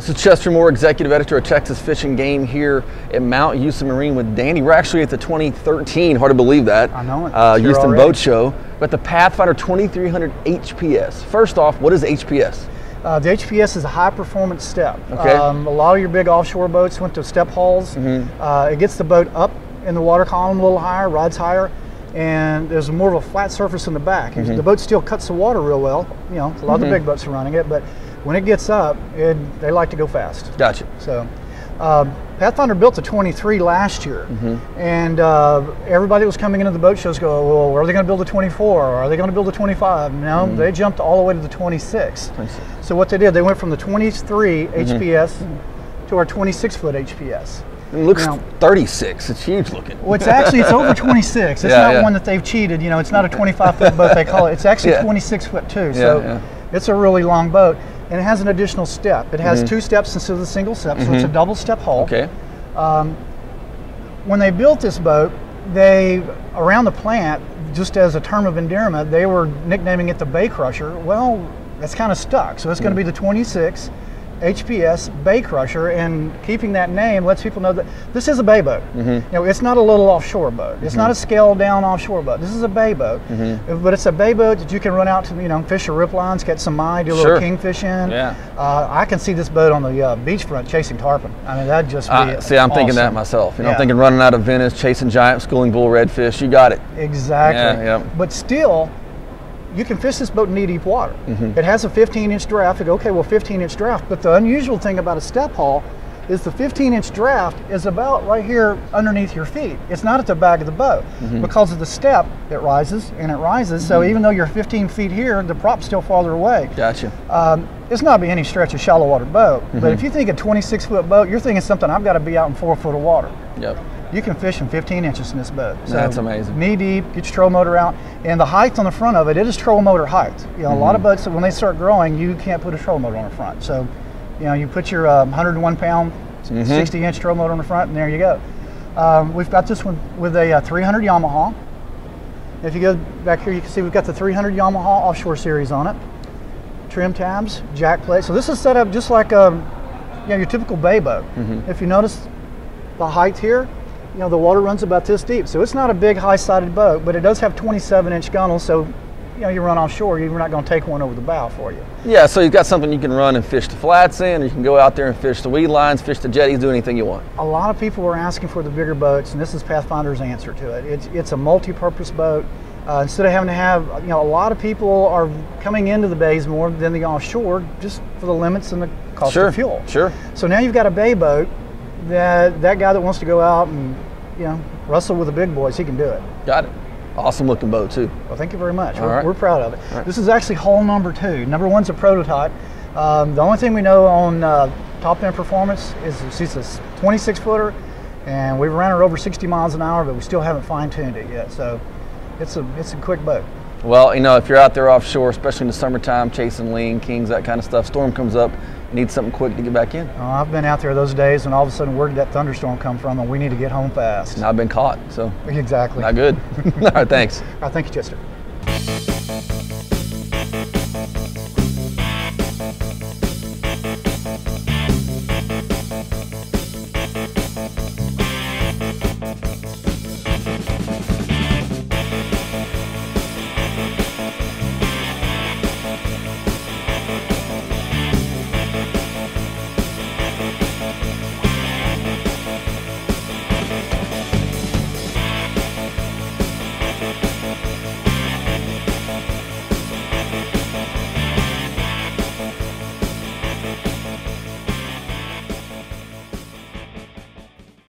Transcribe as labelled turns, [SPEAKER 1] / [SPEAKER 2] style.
[SPEAKER 1] This is Chester Moore, Executive Editor of Texas Fish and Game here at Mount Houston Marine with Danny. We're actually at the 2013, hard to believe that,
[SPEAKER 2] I know it.
[SPEAKER 1] Houston Boat Show. We're at the Pathfinder 2300 HPS. First off, what is HPS?
[SPEAKER 2] The HPS is a high performance step.
[SPEAKER 1] Okay.
[SPEAKER 2] A lot of your big offshore boats went to step hulls. It gets the boat up in the water column a little higher, rides higher, and there's more of a flat surface in the back. The boat still cuts the water real well. You know, a lot of the big boats are running it, but when it gets up, they like to go fast.
[SPEAKER 1] Gotcha.
[SPEAKER 2] So Pathfinder built the 23 last year, and everybody that was coming into the boat shows go, well, are they going to build a 24? Or are they going to build a 25? No, they jumped all the way to the 26. So what they did, they went from the 23 HPS to our 26-foot HPS.
[SPEAKER 1] It looks 36. It's huge looking.
[SPEAKER 2] Well, it's over 26. It's not one that they've cheated. You know, it's not a 25-foot boat they call it. It's actually 26-foot too. So it's a really long boat. And it has an additional step. It has two steps instead of the single step, so it's a double step hull.
[SPEAKER 1] Okay.
[SPEAKER 2] When they built this boat, around the plant, just as a term of endearment, they were nicknaming it the Bay Crusher. Well, that's kind of stuck. So it's going to be the 26 HPS Bay Crusher, and keeping that name lets people know that this is a bay boat. You know, it's not a little offshore boat. It's not a scaled down offshore boat. This is a bay boat, but it's a bay boat that you can run out to, you know, fish your rip lines, catch some mai, do a little kingfish in. I can see this boat on the beachfront chasing tarpon. I mean, that'd just be
[SPEAKER 1] see, I'm thinking that myself. You know, I'm thinking running out of Venice, chasing giant schooling bull redfish. You got it.
[SPEAKER 2] Exactly. But still, you can fish this boat in knee-deep water. It has a 15-inch draft. Okay, well, 15-inch draft. But the unusual thing about a step hull is the 15-inch draft is about right here underneath your feet. It's not at the back of the boat. Because of the step, it rises and it rises. So even though you're 15 feet here, the prop's still farther away.
[SPEAKER 1] Gotcha.
[SPEAKER 2] It's not by any stretch a shallow water boat. But if you think a 26-foot boat, you're thinking something, I've got to be out in 4 foot of water. You can fish in 15 inches in this boat. So
[SPEAKER 1] that's amazing.
[SPEAKER 2] Knee deep, get your trolling motor out, and the height on the front of it is trolling motor height. You know, a lot of boats, when they start growing, you can't put a trolling motor on the front. So, you know, you put your 101-pound, 60-inch trolling motor on the front, and there you go. We've got this one with a 300 Yamaha. If you go back here, you can see we've got the 300 Yamaha offshore series on it. Trim tabs, jack plate. So this is set up just like your typical bay boat. If you notice the height here, you know, the water runs about this deep. So it's not a big high-sided boat, but it does have 27-inch gunnels, so you know, you run offshore, you're not going to take one over the bow for you. Yeah,
[SPEAKER 1] so you've got something you can run and fish the flats in, or you can go out there and fish the weed lines, fish the jetties, do anything you want.
[SPEAKER 2] A lot of people were asking for the bigger boats, and this is Pathfinder's answer to it. It's a multi-purpose boat. Instead of having to have, you know, a lot of people are coming into the bays more than the offshore just for the limits and the cost of fuel. So now you've got a bay boat that guy that wants to go out and, you know, wrestle with the big boys, he can do it.
[SPEAKER 1] Got it. Awesome looking boat too.
[SPEAKER 2] Well, thank you very much. We're proud of it. This is actually hull number 2. Number 1's a prototype. The only thing we know on top end performance is she's a 26-footer, and we've ran her over 60 miles an hour, but we still haven't fine-tuned it yet. So it's a quick boat. Well, you know, if you're out there offshore, especially in the summertime, chasing lean, kings, that kind of stuff, storm comes up, you need something quick to get back in. I've been out there those days, and all of a sudden, where did that thunderstorm come from? And we need to get home fast. And I've been caught, so. Exactly. Not good. All right, thanks. All right, thank you, Chester.